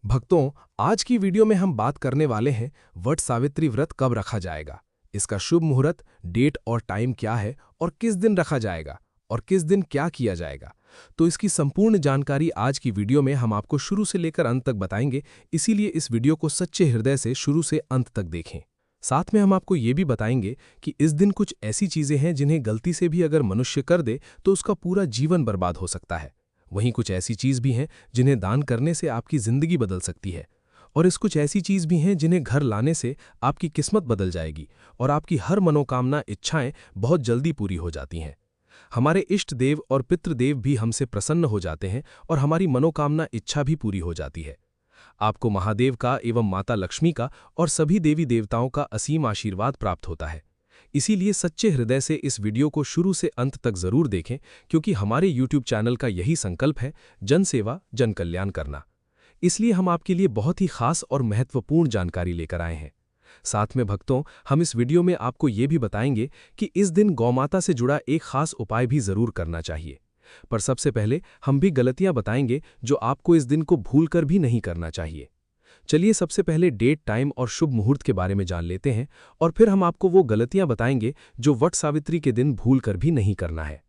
भक्तों, आज की वीडियो में हम बात करने वाले हैं वट सावित्री व्रत कब रखा जाएगा, इसका शुभ मुहूर्त, डेट और टाइम क्या है और किस दिन रखा जाएगा और किस दिन क्या किया जाएगा। तो इसकी संपूर्ण जानकारी आज की वीडियो में हम आपको शुरू से लेकर अंत तक बताएंगे, इसीलिए इस वीडियो को सच्चे हृदय से शुरू से अंत तक देखें। साथ में हम आपको ये भी बताएंगे कि इस दिन कुछ ऐसी चीजें हैं जिन्हें गलती से भी अगर मनुष्य कर दे तो उसका पूरा जीवन बर्बाद हो सकता है। वहीं कुछ ऐसी चीज भी हैं जिन्हें दान करने से आपकी जिंदगी बदल सकती है। और इस कुछ ऐसी चीज भी हैं जिन्हें घर लाने से आपकी किस्मत बदल जाएगी और आपकी हर मनोकामना इच्छाएं बहुत जल्दी पूरी हो जाती हैं। हमारे इष्ट देव और पितृदेव भी हमसे प्रसन्न हो जाते हैं और हमारी मनोकामना इच्छा भी पूरी हो जाती है। आपको महादेव का एवं माता लक्ष्मी का और सभी देवी देवताओं का असीम आशीर्वाद प्राप्त होता है। इसीलिए सच्चे हृदय से इस वीडियो को शुरू से अंत तक जरूर देखें, क्योंकि हमारे YouTube चैनल का यही संकल्प है, जन सेवा जन कल्याण करना। इसलिए हम आपके लिए बहुत ही खास और महत्वपूर्ण जानकारी लेकर आए हैं। साथ में भक्तों, हम इस वीडियो में आपको ये भी बताएंगे कि इस दिन गौमाता से जुड़ा एक खास उपाय भी जरूर करना चाहिए। पर सबसे पहले हम भी गलतियां बताएंगे जो आपको इस दिन को भूलकर भी नहीं करना चाहिए। चलिए सबसे पहले डेट, टाइम और शुभ मुहूर्त के बारे में जान लेते हैं और फिर हम आपको वो गलतियां बताएंगे जो वट सावित्री के दिन भूलकर भी नहीं करना है।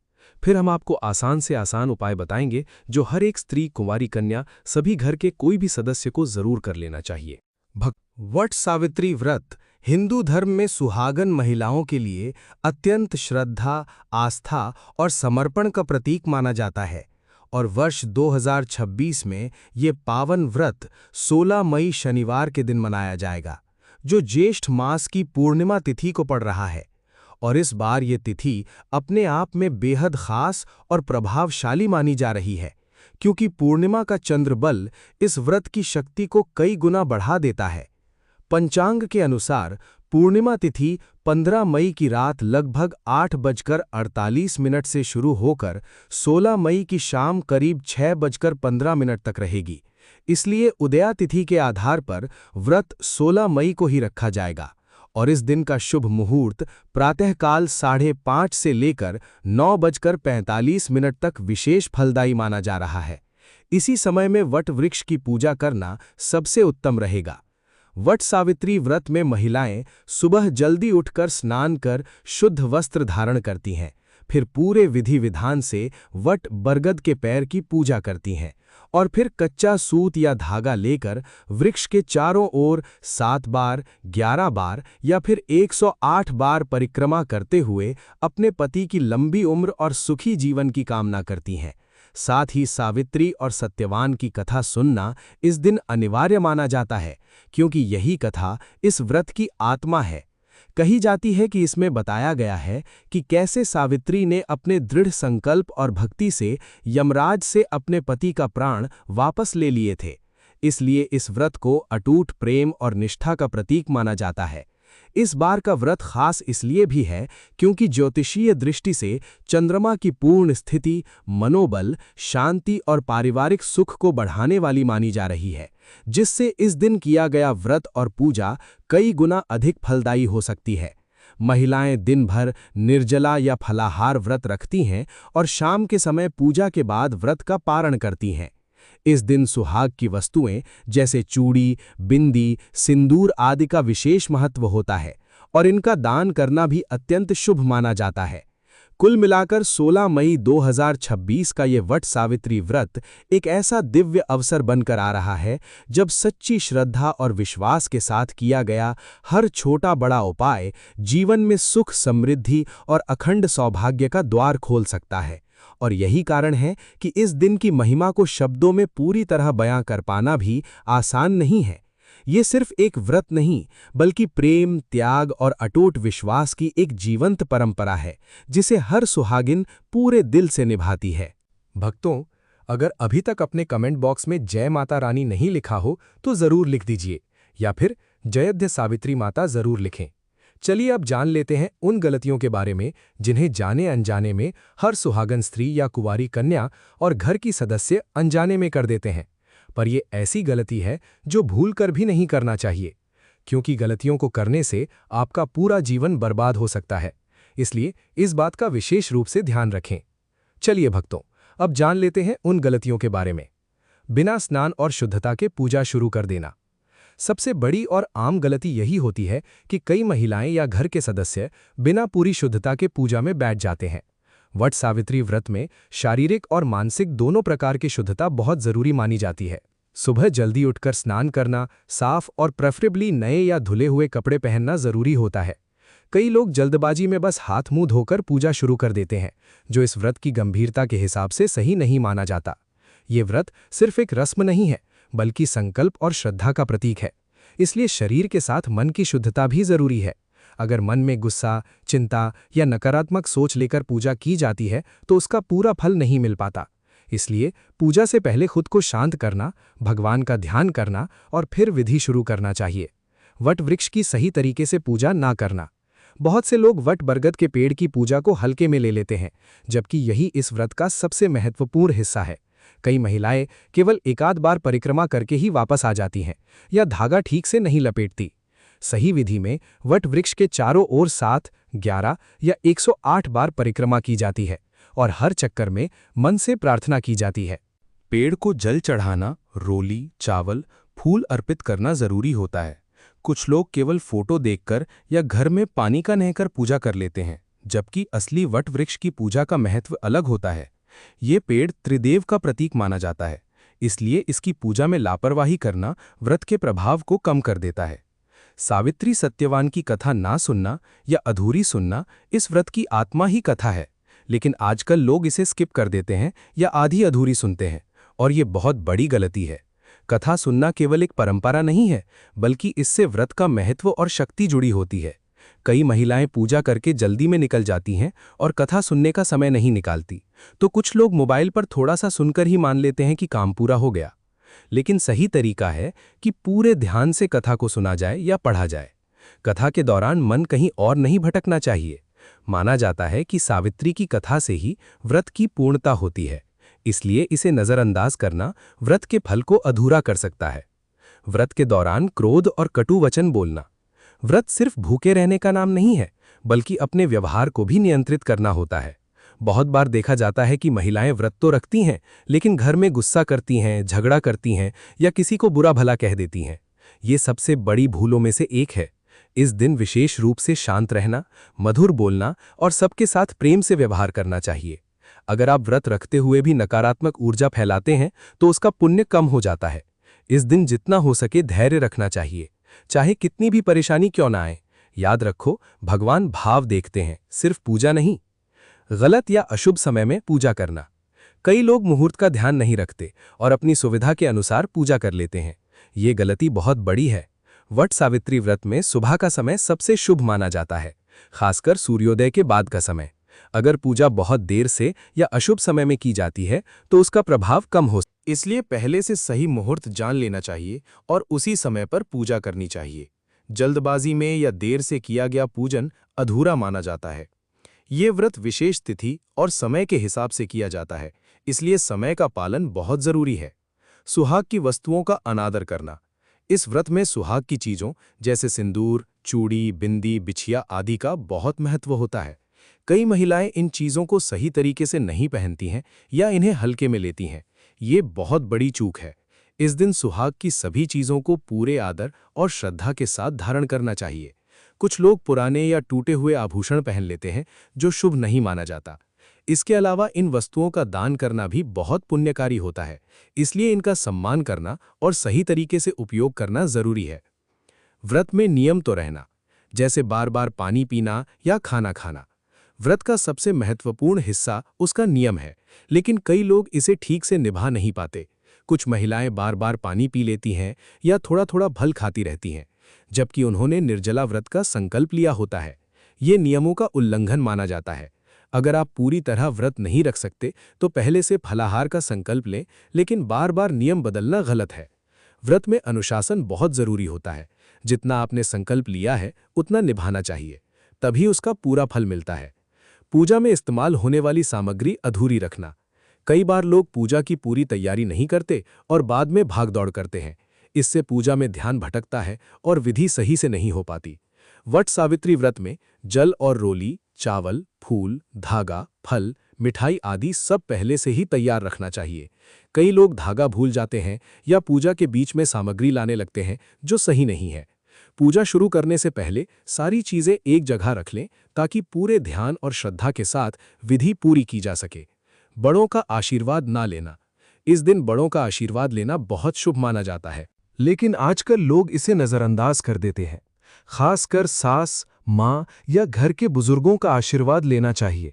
फिर हम आपको आसान से आसान उपाय बताएंगे जो हर एक स्त्री, कुंवारी कन्या, सभी घर के कोई भी सदस्य को जरूर कर लेना चाहिए। वट सावित्री व्रत हिंदू धर्म में सुहागन महिलाओं के लिए अत्यंत श्रद्धा, आस्था और समर्पण का प्रतीक माना जाता है और वर्ष 2026 में ये पावन व्रत 16 मई शनिवार के दिन मनाया जाएगा, जो ज्येष्ठ मास की पूर्णिमा तिथि को पड़ रहा है। और इस बार ये तिथि अपने आप में बेहद खास और प्रभावशाली मानी जा रही है, क्योंकि पूर्णिमा का चंद्र बल इस व्रत की शक्ति को कई गुना बढ़ा देता है। पंचांग के अनुसार पूर्णिमा तिथि 15 मई की रात लगभग 8:48 से शुरू होकर 16 मई की शाम करीब 6:15 तक रहेगी। इसलिए उदया तिथि के आधार पर व्रत 16 मई को ही रखा जाएगा और इस दिन का शुभ मुहूर्त प्रातःकाल 5:30 से लेकर 9:45 तक विशेष फलदायी माना जा रहा है। इसी समय में वट वृक्ष की पूजा करना सबसे उत्तम रहेगा। वट सावित्री व्रत में महिलाएं सुबह जल्दी उठकर स्नान कर शुद्ध वस्त्र धारण करती हैं, फिर पूरे विधि विधान से वट बरगद के पैर की पूजा करती हैं और फिर कच्चा सूत या धागा लेकर वृक्ष के चारों ओर 7 बार, 11 बार या फिर 108 बार परिक्रमा करते हुए अपने पति की लंबी उम्र और सुखी जीवन की कामना करती हैं। साथ ही सावित्री और सत्यवान की कथा सुनना इस दिन अनिवार्य माना जाता है, क्योंकि यही कथा इस व्रत की आत्मा है। कही जाती है कि इसमें बताया गया है कि कैसे सावित्री ने अपने दृढ़ संकल्प और भक्ति से यमराज से अपने पति का प्राण वापस ले लिए थे। इसलिए इस व्रत को अटूट प्रेम और निष्ठा का प्रतीक माना जाता है। इस बार का व्रत खास इसलिए भी है क्योंकि ज्योतिषीय दृष्टि से चंद्रमा की पूर्ण स्थिति मनोबल, शांति और पारिवारिक सुख को बढ़ाने वाली मानी जा रही है, जिससे इस दिन किया गया व्रत और पूजा कई गुना अधिक फलदायी हो सकती है। महिलाएं दिन भर निर्जला या फलाहार व्रत रखती हैं और शाम के समय पूजा के बाद व्रत का पारण करती हैं। इस दिन सुहाग की वस्तुएं जैसे चूड़ी, बिंदी, सिंदूर आदि का विशेष महत्व होता है और इनका दान करना भी अत्यंत शुभ माना जाता है। कुल मिलाकर 16 मई 2026 का ये वट सावित्री व्रत एक ऐसा दिव्य अवसर बनकर आ रहा है जब सच्ची श्रद्धा और विश्वास के साथ किया गया हर छोटा बड़ा उपाय जीवन में सुख, समृद्धि और अखंड सौभाग्य का द्वार खोल सकता है। और यही कारण है कि इस दिन की महिमा को शब्दों में पूरी तरह बयां कर पाना भी आसान नहीं है। ये सिर्फ एक व्रत नहीं, बल्कि प्रेम, त्याग और अटूट विश्वास की एक जीवंत परंपरा है, जिसे हर सुहागिन पूरे दिल से निभाती है। भक्तों, अगर अभी तक अपने कमेंट बॉक्स में जय माता रानी नहीं लिखा हो तो जरूर लिख दीजिए, या फिर जयद्य सावित्री माता जरूर लिखें। चलिए अब जान लेते हैं उन गलतियों के बारे में जिन्हें जाने अनजाने में हर सुहागन स्त्री या कुंवारी कन्या और घर की सदस्य अनजाने में कर देते हैं। पर यह ऐसी गलती है जो भूलकर भी नहीं करना चाहिए, क्योंकि गलतियों को करने से आपका पूरा जीवन बर्बाद हो सकता है। इसलिए इस बात का विशेष रूप से ध्यान रखें। चलिए भक्तों, अब जान लेते हैं उन गलतियों के बारे में। बिना स्नान और शुद्धता के पूजा शुरू कर देना। सबसे बड़ी और आम गलती यही होती है कि कई महिलाएं या घर के सदस्य बिना पूरी शुद्धता के पूजा में बैठ जाते हैं। वट सावित्री व्रत में शारीरिक और मानसिक दोनों प्रकार की शुद्धता बहुत जरूरी मानी जाती है। सुबह जल्दी उठकर स्नान करना, साफ और प्रेफरेबली नए या धुले हुए कपड़े पहनना जरूरी होता है। कई लोग जल्दबाजी में बस हाथ मुंह धोकर पूजा शुरू कर देते हैं, जो इस व्रत की गंभीरता के हिसाब से सही नहीं माना जाता। ये व्रत सिर्फ एक रस्म नहीं है, बल्कि संकल्प और श्रद्धा का प्रतीक है। इसलिए शरीर के साथ मन की शुद्धता भी जरूरी है। अगर मन में गुस्सा, चिंता या नकारात्मक सोच लेकर पूजा की जाती है तो उसका पूरा फल नहीं मिल पाता। इसलिए पूजा से पहले खुद को शांत करना, भगवान का ध्यान करना और फिर विधि शुरू करना चाहिए। वट वृक्ष की सही तरीके से पूजा ना करना। बहुत से लोग वट बरगद के पेड़ की पूजा को हल्के में ले लेते हैं, जबकि यही इस व्रत का सबसे महत्वपूर्ण हिस्सा है। कई महिलाएं केवल एकाध बार परिक्रमा करके ही वापस आ जाती हैं या धागा ठीक से नहीं लपेटती। सही विधि में वट वृक्ष के चारों ओर 7, 11 या 108 बार परिक्रमा की जाती है और हर चक्कर में मन से प्रार्थना की जाती है। पेड़ को जल चढ़ाना, रोली, चावल, फूल अर्पित करना जरूरी होता है। कुछ लोग केवल फोटो देखकर या घर में पानी का नहकर पूजा कर लेते हैं, जबकि असली वट वृक्ष की पूजा का महत्व अलग होता है। ये पेड़ त्रिदेव का प्रतीक माना जाता है, इसलिए इसकी पूजा में लापरवाही करना व्रत के प्रभाव को कम कर देता है। सावित्री सत्यवान की कथा ना सुनना या अधूरी सुनना इस व्रत की आत्मा ही कथा है, लेकिन आजकल लोग इसे स्किप कर देते हैं या आधी अधूरी सुनते हैं, और ये बहुत बड़ी गलती है। कथा सुनना केवल एक परंपरा नहीं है, बल्कि इससे व्रत का महत्व और शक्ति जुड़ी होती है। कई महिलाएं पूजा करके जल्दी में निकल जाती हैं और कथा सुनने का समय नहीं निकालती, तो कुछ लोग मोबाइल पर थोड़ा सा सुनकर ही मान लेते हैं कि काम पूरा हो गया। लेकिन सही तरीका है कि पूरे ध्यान से कथा को सुना जाए या पढ़ा जाए। कथा के दौरान मन कहीं और नहीं भटकना चाहिए। माना जाता है कि सावित्री की कथा से ही व्रत की पूर्णता होती है, इसलिए इसे नजरअंदाज करना व्रत के फल को अधूरा कर सकता है। व्रत के दौरान क्रोध और कटु वचन बोलना। व्रत सिर्फ भूखे रहने का नाम नहीं है, बल्कि अपने व्यवहार को भी नियंत्रित करना होता है। बहुत बार देखा जाता है कि महिलाएं व्रत तो रखती हैं, लेकिन घर में गुस्सा करती हैं, झगड़ा करती हैं या किसी को बुरा भला कह देती हैं। ये सबसे बड़ी भूलों में से एक है। इस दिन विशेष रूप से शांत रहना, मधुर बोलना और सबके साथ प्रेम से व्यवहार करना चाहिए। अगर आप व्रत रखते हुए भी नकारात्मक ऊर्जा फैलाते हैं तो उसका पुण्य कम हो जाता है। इस दिन जितना हो सके धैर्य रखना चाहिए, चाहे कितनी भी परेशानी क्यों ना आए। याद रखो, भगवान भाव देखते हैं, सिर्फ पूजा नहीं। गलत या अशुभ समय में पूजा करना। कई लोग मुहूर्त का ध्यान नहीं रखते और अपनी सुविधा के अनुसार पूजा कर लेते हैं। ये गलती बहुत बड़ी है। वट सावित्री व्रत में सुबह का समय सबसे शुभ माना जाता है, खासकर सूर्योदय के बाद का समय। अगर पूजा बहुत देर से या अशुभ समय में की जाती है तो उसका प्रभाव कम हो, इसलिए पहले से सही मुहूर्त जान लेना चाहिए और उसी समय पर पूजा करनी चाहिए। जल्दबाजी में या देर से किया गया पूजन अधूरा माना जाता है। ये व्रत विशेष तिथि और समय के हिसाब से किया जाता है, इसलिए समय का पालन बहुत जरूरी है। सुहाग की वस्तुओं का अनादर करना। इस व्रत में सुहाग की चीजों जैसे सिंदूर, चूड़ी, बिंदी, बिछिया आदि का बहुत महत्व होता है। कई महिलाएं इन चीजों को सही तरीके से नहीं पहनती हैं या इन्हें हल्के में लेती हैं। ये बहुत बड़ी चूक है। इस दिन सुहाग की सभी चीजों को पूरे आदर और श्रद्धा के साथ धारण करना चाहिए। कुछ लोग पुराने या टूटे हुए आभूषण पहन लेते हैं, जो शुभ नहीं माना जाता। इसके अलावा इन वस्तुओं का दान करना भी बहुत पुण्यकारी होता है, इसलिए इनका सम्मान करना और सही तरीके से उपयोग करना जरूरी है। व्रत में नियम तो रहना, जैसे बार बार पानी पीना या खाना खाना। व्रत का सबसे महत्वपूर्ण हिस्सा उसका नियम है, लेकिन कई लोग इसे ठीक से निभा नहीं पाते। कुछ महिलाएं बार बार पानी पी लेती हैं या थोड़ा थोड़ा फल खाती रहती हैं, जबकि उन्होंने निर्जला व्रत का संकल्प लिया होता है। ये नियमों का उल्लंघन माना जाता है। अगर आप पूरी तरह व्रत नहीं रख सकते तो पहले से फलाहार का संकल्प लें, लेकिन बार बार नियम बदलना गलत है। व्रत में अनुशासन बहुत जरूरी होता है। जितना आपने संकल्प लिया है उतना निभाना चाहिए, तभी उसका पूरा फल मिलता है। पूजा में इस्तेमाल होने वाली सामग्री अधूरी रखना। कई बार लोग पूजा की पूरी तैयारी नहीं करते और बाद में भागदौड़ करते हैं। इससे पूजा में ध्यान भटकता है और विधि सही से नहीं हो पाती। वट सावित्री व्रत में जल और रोली, चावल, फूल, धागा, फल, मिठाई आदि सब पहले से ही तैयार रखना चाहिए। कई लोग धागा भूल जाते हैं या पूजा के बीच में सामग्री लाने लगते हैं, जो सही नहीं है। पूजा शुरू करने से पहले सारी चीजें एक जगह रख लें ताकि पूरे ध्यान और श्रद्धा के साथ विधि पूरी की जा सके। बड़ों का आशीर्वाद ना लेना। इस दिन बड़ों का आशीर्वाद लेना बहुत शुभ माना जाता है, लेकिन आजकल लोग इसे नजरअंदाज कर देते हैं। खासकर सास, माँ या घर के बुजुर्गों का आशीर्वाद लेना चाहिए।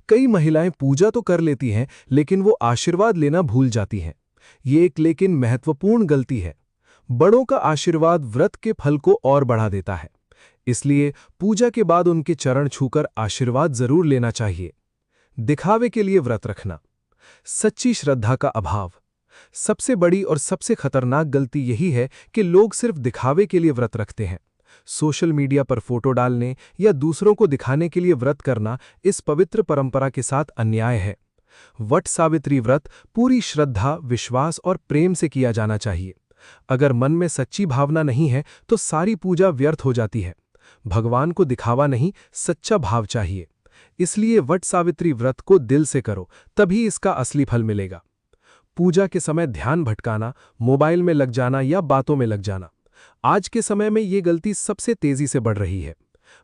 कई महिलाएं पूजा तो कर लेती हैं, लेकिन वो आशीर्वाद लेना भूल जाती हैं। ये एक लेकिन महत्वपूर्ण गलती है। बड़ों का आशीर्वाद व्रत के फल को और बढ़ा देता है, इसलिए पूजा के बाद उनके चरण छूकर आशीर्वाद जरूर लेना चाहिए। दिखावे के लिए व्रत रखना। सच्ची श्रद्धा का अभाव। सबसे बड़ी और सबसे खतरनाक गलती यही है कि लोग सिर्फ दिखावे के लिए व्रत रखते हैं। सोशल मीडिया पर फोटो डालने या दूसरों को दिखाने के लिए व्रत करना इस पवित्र परंपरा के साथ अन्याय है। वट सावित्री व्रत पूरी श्रद्धा, विश्वास और प्रेम से किया जाना चाहिए। अगर मन में सच्ची भावना नहीं है तो सारी पूजा व्यर्थ हो जाती है। भगवान को दिखावा नहीं, सच्चा भाव चाहिए। इसलिए वट सावित्री व्रत को दिल से करो, तभी इसका असली फल मिलेगा। पूजा के समय ध्यान भटकाना, मोबाइल में लग जाना या बातों में लग जाना। आज के समय में ये गलती सबसे तेजी से बढ़ रही है।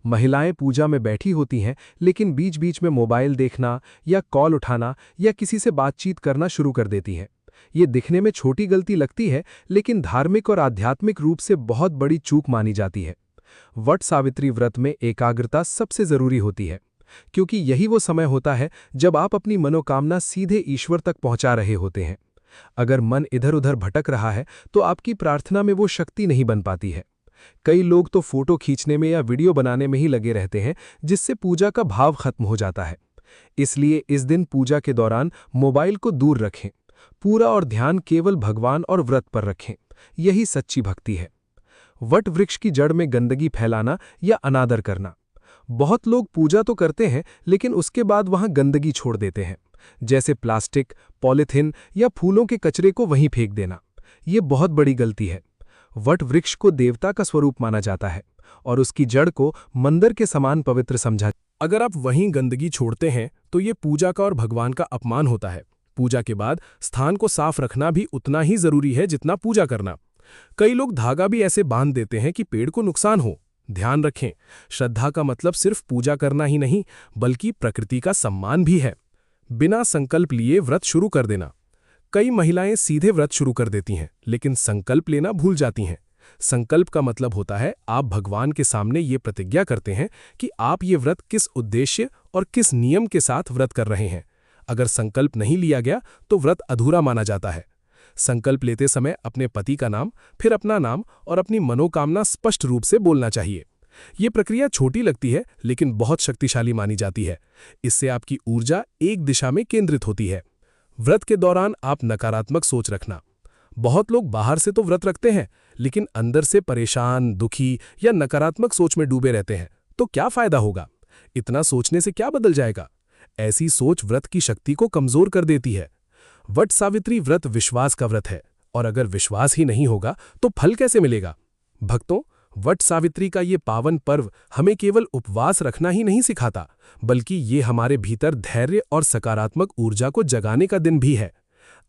महिलाएं पूजा में बैठी होती हैं, लेकिन बीच बीच में मोबाइल देखना या कॉल उठाना या किसी से बातचीत करना शुरू कर देती हैं। ये दिखने में छोटी गलती लगती है, लेकिन धार्मिक और आध्यात्मिक रूप से बहुत बड़ी चूक मानी जाती है। वट सावित्री व्रत में एकाग्रता सबसे जरूरी होती है, क्योंकि यही वो समय होता है जब आप अपनी मनोकामना सीधे ईश्वर तक पहुंचा रहे होते हैं। अगर मन इधर उधर भटक रहा है तो आपकी प्रार्थना में वो शक्ति नहीं बन पाती है। कई लोग तो फोटो खींचने में या वीडियो बनाने में ही लगे रहते हैं, जिससे पूजा का भाव खत्म हो जाता है। इसलिए इस दिन पूजा के दौरान मोबाइल को दूर रखें। पूरा और ध्यान केवल भगवान और व्रत पर रखें। यही सच्ची भक्ति है। वट वृक्ष की जड़ में गंदगी फैलाना या अनादर करना। बहुत लोग पूजा तो करते हैं, लेकिन उसके बाद वहां गंदगी छोड़ देते हैं, जैसे प्लास्टिक, पॉलिथीन या फूलों के कचरे को वहीं फेंक देना। ये बहुत बड़ी गलती है। वट वृक्ष को देवता का स्वरूप माना जाता है और उसकी जड़ को मंदिर के समान पवित्र समझा। अगर आप वहीं गंदगी छोड़ते हैं तो ये पूजा का और भगवान का अपमान होता है। पूजा के बाद स्थान को साफ रखना भी उतना ही जरूरी है जितना पूजा करना। कई लोग धागा भी ऐसे बांध देते हैं कि पेड़ को नुकसान हो। ध्यान रखें, श्रद्धा का मतलब सिर्फ पूजा करना ही नहीं, बल्कि प्रकृति का सम्मान भी है। बिना संकल्प लिए व्रत शुरू कर देना। कई महिलाएं सीधे व्रत शुरू कर देती हैं, लेकिन संकल्प लेना भूल जाती हैं। संकल्प का मतलब होता है आप भगवान के सामने ये प्रतिज्ञा करते हैं कि आप ये व्रत किस उद्देश्य और किस नियम के साथ व्रत कर रहे हैं। अगर संकल्प नहीं लिया गया तो व्रत अधूरा माना जाता है। संकल्प लेते समय अपने पति का नाम, फिर अपना नाम और अपनी मनोकामना स्पष्ट रूप से बोलना चाहिए। ये प्रक्रिया छोटी लगती है, लेकिन बहुत शक्तिशाली मानी जाती है। इससे आपकी ऊर्जा एक दिशा में केंद्रित होती है। व्रत के दौरान आप नकारात्मक सोच रखना। बहुत लोग बाहर से तो व्रत रखते हैं, लेकिन अंदर से परेशान, दुखी या नकारात्मक सोच में डूबे रहते हैं। तो क्या फायदा होगा? इतना सोचने से क्या बदल जाएगा? ऐसी सोच व्रत की शक्ति को कमजोर कर देती है। वट सावित्री व्रत विश्वास का व्रत है, और अगर विश्वास ही नहीं होगा तो फल कैसे मिलेगा? भक्तों, वट सावित्री का ये पावन पर्व हमें केवल उपवास रखना ही नहीं सिखाता, बल्कि ये हमारे भीतर धैर्य और सकारात्मक ऊर्जा को जगाने का दिन भी है।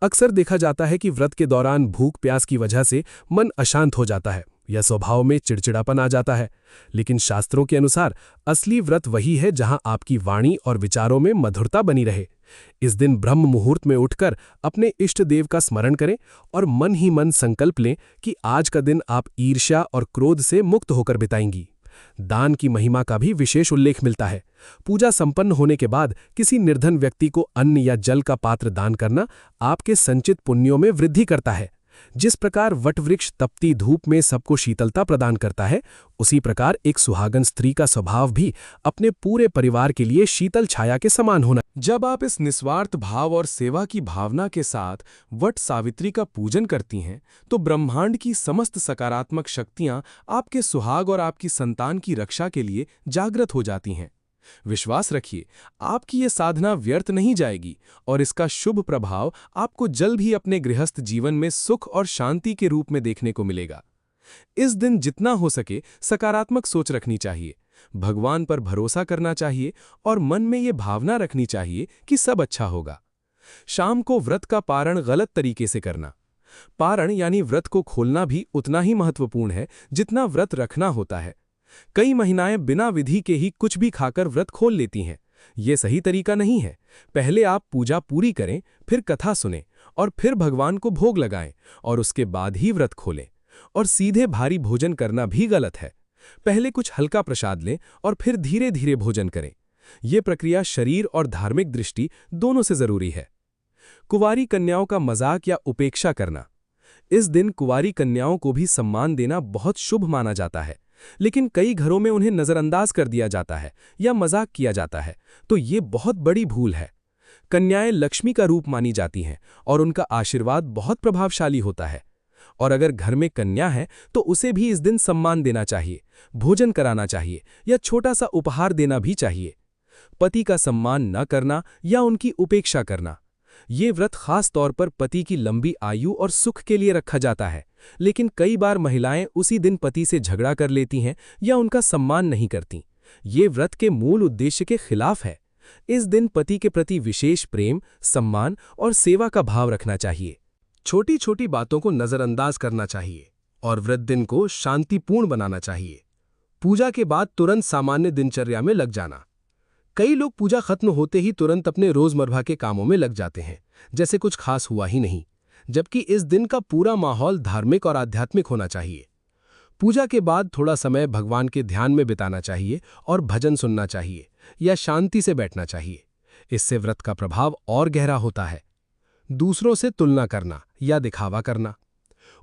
अक्सर देखा जाता है कि व्रत के दौरान भूख प्यास की वजह से मन अशांत हो जाता है या स्वभाव में चिड़चिड़ापन आ जाता है, लेकिन शास्त्रों के अनुसार असली व्रत वही है जहां आपकी वाणी और विचारों में मधुरता बनी रहे। इस दिन ब्रह्म मुहूर्त में उठकर अपने इष्ट देव का स्मरण करें और मन ही मन संकल्प लें कि आज का दिन आप ईर्ष्या और क्रोध से मुक्त होकर बिताएंगी। दान की महिमा का भी विशेष उल्लेख मिलता है। पूजा संपन्न होने के बाद किसी निर्धन व्यक्ति को अन्न या जल का पात्र दान करना आपके संचित पुण्यों में वृद्धि करता है। जिस प्रकार वटवृक्ष तपती धूप में सबको शीतलता प्रदान करता है, उसी प्रकार एक सुहागन स्त्री का स्वभाव भी अपने पूरे परिवार के लिए शीतल छाया के समान होना। जब आप इस निस्वार्थ भाव और सेवा की भावना के साथ वट सावित्री का पूजन करती हैं, तो ब्रह्मांड की समस्त सकारात्मक शक्तियां आपके सुहाग और आपकी संतान की रक्षा के लिए जागृत हो जाती हैं। विश्वास रखिए, आपकी ये साधना व्यर्थ नहीं जाएगी और इसका शुभ प्रभाव आपको जल्द ही अपने गृहस्थ जीवन में सुख और शांति के रूप में देखने को मिलेगा। इस दिन जितना हो सके सकारात्मक सोच रखनी चाहिए। भगवान पर भरोसा करना चाहिए और मन में ये भावना रखनी चाहिए कि सब अच्छा होगा। शाम को व्रत का पारण गलत तरीके से करना। पारण यानी व्रत को खोलना भी उतना ही महत्वपूर्ण है जितना व्रत रखना होता है। कई महिलाएं बिना विधि के ही कुछ भी खाकर व्रत खोल लेती हैं। ये सही तरीका नहीं है। पहले आप पूजा पूरी करें, फिर कथा सुनें और फिर भगवान को भोग लगाएं और उसके बाद ही व्रत खोलें। और सीधे भारी भोजन करना भी गलत है। पहले कुछ हल्का प्रसाद लें और फिर धीरे धीरे भोजन करें। यह प्रक्रिया शरीर और धार्मिक दृष्टि दोनों से जरूरी है। कुंवारी कन्याओं का मजाक या उपेक्षा करना। इस दिन कुंवारी कन्याओं को भी सम्मान देना बहुत शुभ माना जाता है, लेकिन कई घरों में उन्हें नजरअंदाज कर दिया जाता है या मजाक किया जाता है, तो ये बहुत बड़ी भूल है। कन्याएं लक्ष्मी का रूप मानी जाती हैं और उनका आशीर्वाद बहुत प्रभावशाली होता है। और अगर घर में कन्या है तो उसे भी इस दिन सम्मान देना चाहिए, भोजन कराना चाहिए या छोटा सा उपहार देना भी चाहिए। पति का सम्मान न करना या उनकी उपेक्षा करना। ये व्रत खास तौर पर पति की लंबी आयु और सुख के लिए रखा जाता है, लेकिन कई बार महिलाएं उसी दिन पति से झगड़ा कर लेती हैं या उनका सम्मान नहीं करती। ये व्रत के मूल उद्देश्य के खिलाफ है। इस दिन पति के प्रति विशेष प्रेम, सम्मान और सेवा का भाव रखना चाहिए। छोटी छोटी बातों को नजरअंदाज करना चाहिए और व्रत दिन को शांतिपूर्ण बनाना चाहिए। पूजा के बाद तुरंत सामान्य दिनचर्या में लग जाना। कई लोग पूजा खत्म होते ही तुरंत अपने रोजमर्रा के कामों में लग जाते हैं, जैसे कुछ खास हुआ ही नहीं, जबकि इस दिन का पूरा माहौल धार्मिक और आध्यात्मिक होना चाहिए। पूजा के बाद थोड़ा समय भगवान के ध्यान में बिताना चाहिए और भजन सुनना चाहिए या शांति से बैठना चाहिए। इससे व्रत का प्रभाव और गहरा होता है। दूसरों से तुलना करना या दिखावा करना।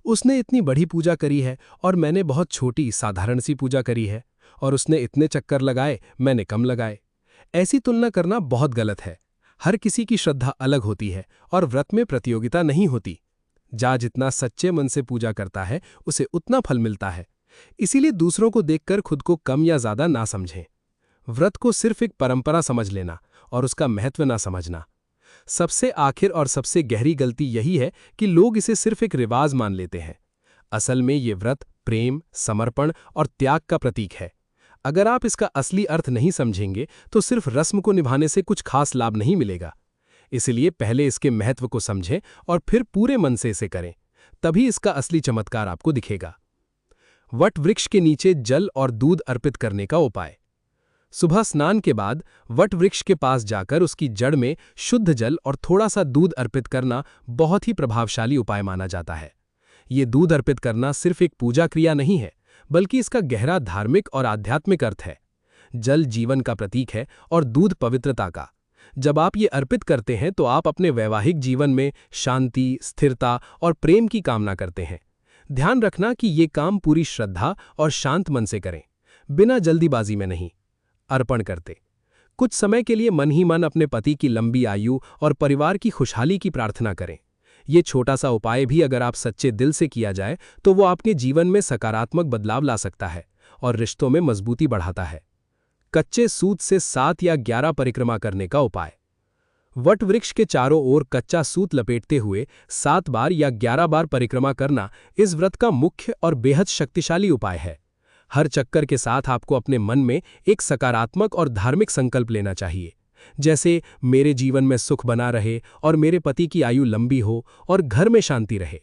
उसने इतनी बड़ी पूजा करी है और मैंने बहुत छोटी साधारण सी पूजा करी है, और उसने इतने चक्कर लगाए, मैंने कम लगाए। ऐसी तुलना करना बहुत गलत है। हर किसी की श्रद्धा अलग होती है और व्रत में प्रतियोगिता नहीं होती। जितना सच्चे मन से पूजा करता है उसे उतना फल मिलता है। इसीलिए दूसरों को देखकर खुद को कम या ज्यादा ना समझें। व्रत को सिर्फ एक परंपरा समझ लेना और उसका महत्व ना समझना। सबसे आखिर और सबसे गहरी गलती यही है कि लोग इसे सिर्फ एक रिवाज मान लेते हैं। असल में ये व्रत प्रेम, समर्पण और त्याग का प्रतीक है। अगर आप इसका असली अर्थ नहीं समझेंगे तो सिर्फ रस्म को निभाने से कुछ खास लाभ नहीं मिलेगा। इसलिए पहले इसके महत्व को समझें और फिर पूरे मन से इसे करें, तभी इसका असली चमत्कार आपको दिखेगा। वट वृक्ष के नीचे जल और दूध अर्पित करने का उपाय। सुबह स्नान के बाद वट वृक्ष के पास जाकर उसकी जड़ में शुद्ध जल और थोड़ा सा दूध अर्पित करना बहुत ही प्रभावशाली उपाय माना जाता है। ये दूध अर्पित करना सिर्फ एक पूजा क्रिया नहीं है, बल्कि इसका गहरा धार्मिक और आध्यात्मिक अर्थ है। जल जीवन का प्रतीक है और दूध पवित्रता का। जब आप ये अर्पित करते हैं तो आप अपने वैवाहिक जीवन में शांति, स्थिरता और प्रेम की कामना करते हैं। ध्यान रखना कि ये काम पूरी श्रद्धा और शांत मन से करें, बिना जल्दीबाजी में नहीं। अर्पण करते कुछ समय के लिए मन ही मन अपने पति की लंबी आयु और परिवार की खुशहाली की प्रार्थना करें। ये छोटा सा उपाय भी अगर आप सच्चे दिल से किया जाए तो वो आपके जीवन में सकारात्मक बदलाव ला सकता है और रिश्तों में मजबूती बढ़ाता है। कच्चे सूत से 7 या 11 परिक्रमा करने का उपाय। वट वृक्ष के चारों ओर कच्चा सूत लपेटते हुए 7 बार या 11 बार परिक्रमा करना इस व्रत का मुख्य और बेहद शक्तिशाली उपाय है। हर चक्कर के साथ आपको अपने मन में एक सकारात्मक और धार्मिक संकल्प लेना चाहिए, जैसे मेरे जीवन में सुख बना रहे और मेरे पति की आयु लंबी हो और घर में शांति रहे।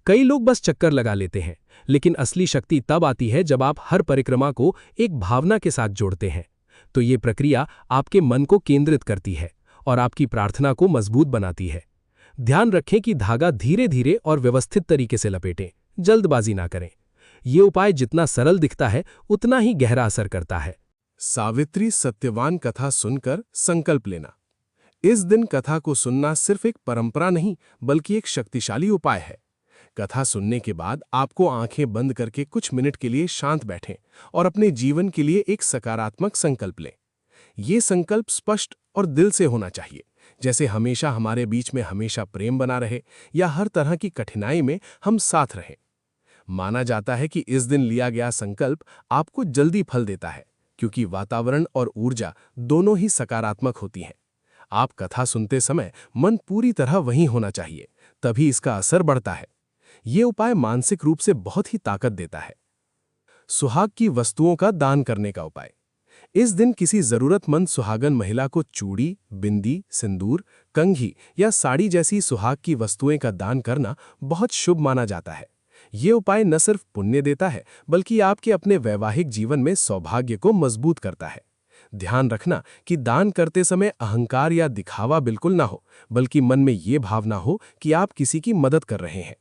कई लोग बस चक्कर लगा लेते हैं, लेकिन असली शक्ति तब आती है जब आप हर परिक्रमा को एक भावना के साथ जोड़ते हैं। तो ये प्रक्रिया आपके मन को केंद्रित करती है और आपकी प्रार्थना को मजबूत बनाती है। ध्यान रखें कि धागा धीरे धीरे और व्यवस्थित तरीके से लपेटें, जल्दबाजी ना करें। ये उपाय जितना सरल दिखता है उतना ही गहरा असर करता है। सावित्री सत्यवान कथा सुनकर संकल्प लेना। इस दिन कथा को सुनना सिर्फ एक परंपरा नहीं, बल्कि एक शक्तिशाली उपाय है। कथा सुनने के बाद आपको आंखें बंद करके कुछ मिनट के लिए शांत बैठें और अपने जीवन के लिए एक सकारात्मक संकल्प लें। ये संकल्प स्पष्ट और दिल से होना चाहिए, जैसे हमेशा हमारे बीच में हमेशा प्रेम बना रहे या हर तरह की कठिनाई में हम साथ रहें। माना जाता है कि इस दिन लिया गया संकल्प आपको जल्दी फल देता है, क्योंकि वातावरण और ऊर्जा दोनों ही सकारात्मक होती हैं। आप कथा सुनते समय मन पूरी तरह वहीं होना चाहिए, तभी इसका असर बढ़ता है। ये उपाय मानसिक रूप से बहुत ही ताकत देता है। सुहाग की वस्तुओं का दान करने का उपाय। इस दिन किसी जरूरतमंद सुहागन महिला को चूड़ी, बिंदी, सिंदूर, कंघी या साड़ी जैसी सुहाग की वस्तुएं का दान करना बहुत शुभ माना जाता है। ये उपाय न सिर्फ पुण्य देता है, बल्कि आपके अपने वैवाहिक जीवन में सौभाग्य को मजबूत करता है। ध्यान रखना कि दान करते समय अहंकार या दिखावा बिल्कुल ना हो, बल्कि मन में ये भावना हो कि आप किसी की मदद कर रहे हैं।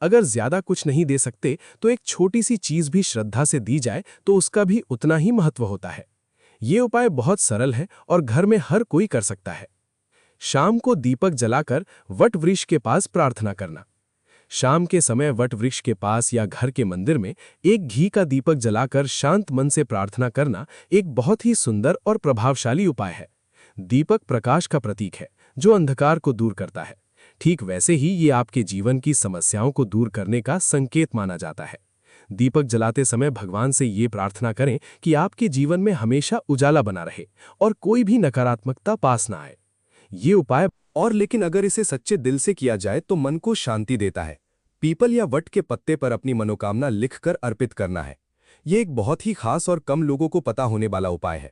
अगर ज्यादा कुछ नहीं दे सकते तो एक छोटी सी चीज भी श्रद्धा से दी जाए तो उसका भी उतना ही महत्व होता है। ये उपाय बहुत सरल है और घर में हर कोई कर सकता है। शाम को दीपक जलाकर वट वृक्ष के पास प्रार्थना करना। शाम के समय वट वृक्ष के पास या घर के मंदिर में एक घी का दीपक जलाकर शांत मन से प्रार्थना करना एक बहुत ही सुंदर और प्रभावशाली उपाय है। दीपक प्रकाश का प्रतीक है जो अंधकार को दूर करता है। ठीक वैसे ही ये आपके जीवन की समस्याओं को दूर करने का संकेत माना जाता है। दीपक जलाते समय भगवान से ये प्रार्थना करें कि आपके जीवन में हमेशा उजाला बना रहे और कोई भी नकारात्मकता पास ना आए। ये उपाय लेकिन अगर इसे सच्चे दिल से किया जाए तो मन को शांति देता है। पीपल या वट के पत्ते पर अपनी मनोकामना लिखकर अर्पित करना है। ये एक बहुत ही खास और कम लोगों को पता होने वाला उपाय है।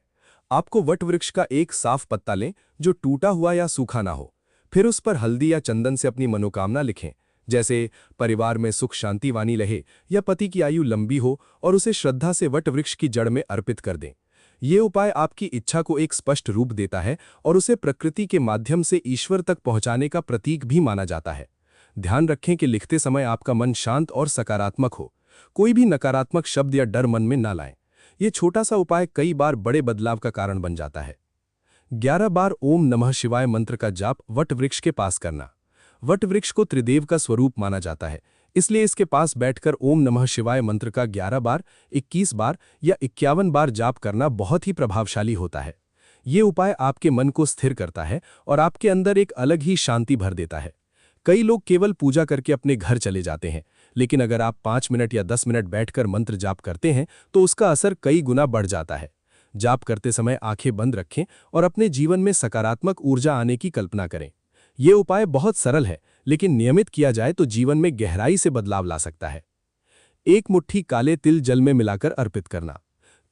आपको वट वृक्ष का एक साफ पत्ता लें जो टूटा हुआ या सूखा ना हो। फिर उस पर हल्दी या चंदन से अपनी मनोकामना लिखें, जैसे परिवार में सुख शांति वानी रहे या पति की आयु लंबी हो, और उसे श्रद्धा से वट वृक्ष की जड़ में अर्पित कर दें। ये उपाय आपकी इच्छा को एक स्पष्ट रूप देता है और उसे प्रकृति के माध्यम से ईश्वर तक पहुंचाने का प्रतीक भी माना जाता है। ध्यान रखें कि लिखते समय आपका मन शांत और सकारात्मक हो। कोई भी नकारात्मक शब्द या डर मन में ना लाएं। ये छोटा सा उपाय कई बार बड़े बदलाव का कारण बन जाता है। 11 बार ओम नमः शिवाय मंत्र का जाप वट वृक्ष के पास करना। वट वृक्ष को त्रिदेव का स्वरूप माना जाता है, इसलिए इसके पास बैठकर ओम नमः शिवाय मंत्र का 11 बार, 21 बार या 51 बार जाप करना बहुत ही प्रभावशाली होता है। ये उपाय आपके मन को स्थिर करता है और आपके अंदर एक अलग ही शांति भर देता है। कई लोग केवल पूजा करके अपने घर चले जाते हैं, लेकिन अगर आप 5 मिनट या 10 मिनट बैठकर मंत्र जाप करते हैं तो उसका असर कई गुना बढ़ जाता है। जाप करते समय आंखें बंद रखें और अपने जीवन में सकारात्मक ऊर्जा आने की कल्पना करें। ये उपाय बहुत सरल है, लेकिन नियमित किया जाए तो जीवन में गहराई से बदलाव ला सकता है। एक मुट्ठी काले तिल जल में मिलाकर अर्पित करना।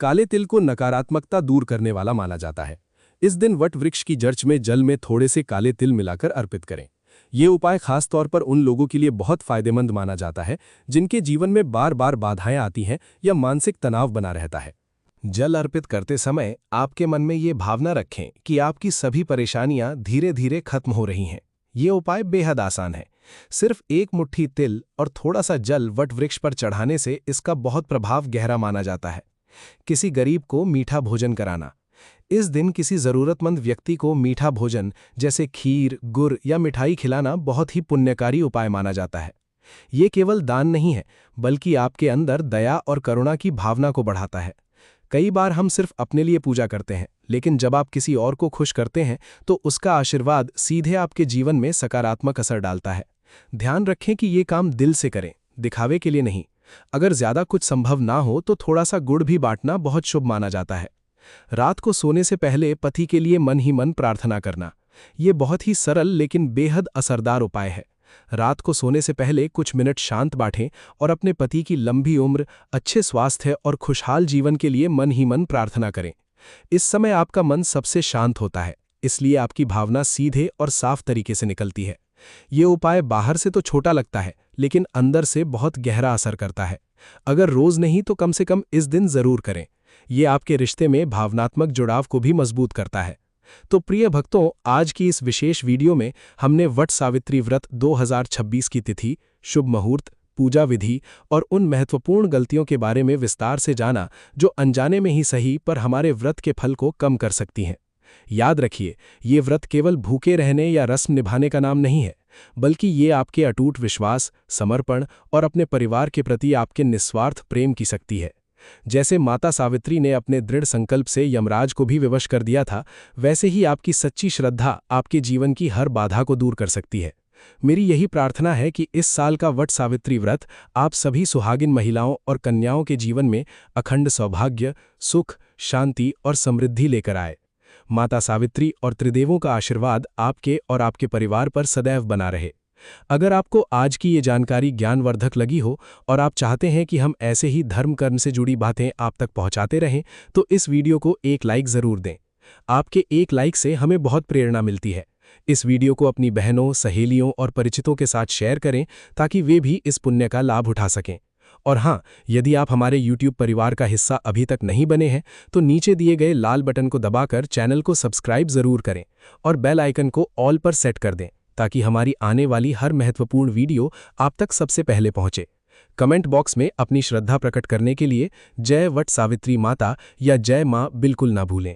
काले तिल को नकारात्मकता दूर करने वाला माना जाता है। इस दिन वट वृक्ष की जड़ में जल में थोड़े से काले तिल मिलाकर अर्पित करें। ये उपाय खास तौर पर उन लोगों के लिए बहुत फायदेमंद माना जाता है जिनके जीवन में बार बार बाधाएं आती हैं या मानसिक तनाव बना रहता है। जल अर्पित करते समय आपके मन में ये भावना रखें कि आपकी सभी परेशानियां धीरे धीरे खत्म हो रही हैं। ये उपाय बेहद आसान है। सिर्फ एक मुट्ठी तिल और थोड़ा सा जल वट वृक्ष पर चढ़ाने से इसका बहुत प्रभाव गहरा माना जाता है। किसी गरीब को मीठा भोजन कराना। इस दिन किसी जरूरतमंद व्यक्ति को मीठा भोजन जैसे खीर, गुड़ या मिठाई खिलाना बहुत ही पुण्यकारी उपाय माना जाता है। ये केवल दान नहीं है, बल्कि आपके अंदर दया और करुणा की भावना को बढ़ाता है। कई बार हम सिर्फ अपने लिए पूजा करते हैं, लेकिन जब आप किसी और को खुश करते हैं तो उसका आशीर्वाद सीधे आपके जीवन में सकारात्मक असर डालता है। ध्यान रखें कि ये काम दिल से करें, दिखावे के लिए नहीं। अगर ज्यादा कुछ संभव ना हो तो थोड़ा सा गुड़ भी बांटना बहुत शुभ माना जाता है। रात को सोने से पहले पति के लिए मन ही मन प्रार्थना करना। ये बहुत ही सरल लेकिन बेहद असरदार उपाय है। रात को सोने से पहले कुछ मिनट शांत बैठें और अपने पति की लंबी उम्र, अच्छे स्वास्थ्य और खुशहाल जीवन के लिए मन ही मन प्रार्थना करें। इस समय आपका मन सबसे शांत होता है, इसलिए आपकी भावना सीधे और साफ तरीके से निकलती है। ये उपाय बाहर से तो छोटा लगता है, लेकिन अंदर से बहुत गहरा असर करता है। अगर रोज नहीं तो कम से कम इस दिन जरूर करें। ये आपके रिश्ते में भावनात्मक जुड़ाव को भी मजबूत करता है। तो प्रिय भक्तों, आज की इस विशेष वीडियो में हमने वट सावित्री व्रत 2026 की तिथि, शुभ मुहूर्त, पूजा विधि और उन महत्वपूर्ण गलतियों के बारे में विस्तार से जाना जो अनजाने में ही सही पर हमारे व्रत के फल को कम कर सकती हैं। याद रखिए, ये व्रत केवल भूखे रहने या रस्म निभाने का नाम नहीं है, बल्कि ये आपके अटूट विश्वास, समर्पण और अपने परिवार के प्रति आपके निस्वार्थ प्रेम की शक्ति है। जैसे माता सावित्री ने अपने दृढ़ संकल्प से यमराज को भी विवश कर दिया था, वैसे ही आपकी सच्ची श्रद्धा आपके जीवन की हर बाधा को दूर कर सकती है। मेरी यही प्रार्थना है कि इस साल का वट सावित्री व्रत आप सभी सुहागिन महिलाओं और कन्याओं के जीवन में अखंड सौभाग्य, सुख, शांति और समृद्धि लेकर आए। माता सावित्री और त्रिदेवों का आशीर्वाद आपके और आपके परिवार पर सदैव बना रहे। अगर आपको आज की ये जानकारी ज्ञानवर्धक लगी हो और आप चाहते हैं कि हम ऐसे ही धर्म कर्म से जुड़ी बातें आप तक पहुंचाते रहें, तो इस वीडियो को एक लाइक ज़रूर दें। आपके एक लाइक से हमें बहुत प्रेरणा मिलती है। इस वीडियो को अपनी बहनों, सहेलियों और परिचितों के साथ शेयर करें ताकि वे भी इस पुण्य का लाभ उठा सकें। और हाँ, यदि आप हमारे YouTube परिवार का हिस्सा अभी तक नहीं बने हैं, तो नीचे दिए गए लाल बटन को दबाकर चैनल को सब्सक्राइब ज़रूर करें और बेल आइकन को ऑल पर सेट कर दें ताकि हमारी आने वाली हर महत्वपूर्ण वीडियो आप तक सबसे पहले पहुंचे। कमेंट बॉक्स में अपनी श्रद्धा प्रकट करने के लिए जय वट सावित्री माता या जय मां बिल्कुल ना भूलें।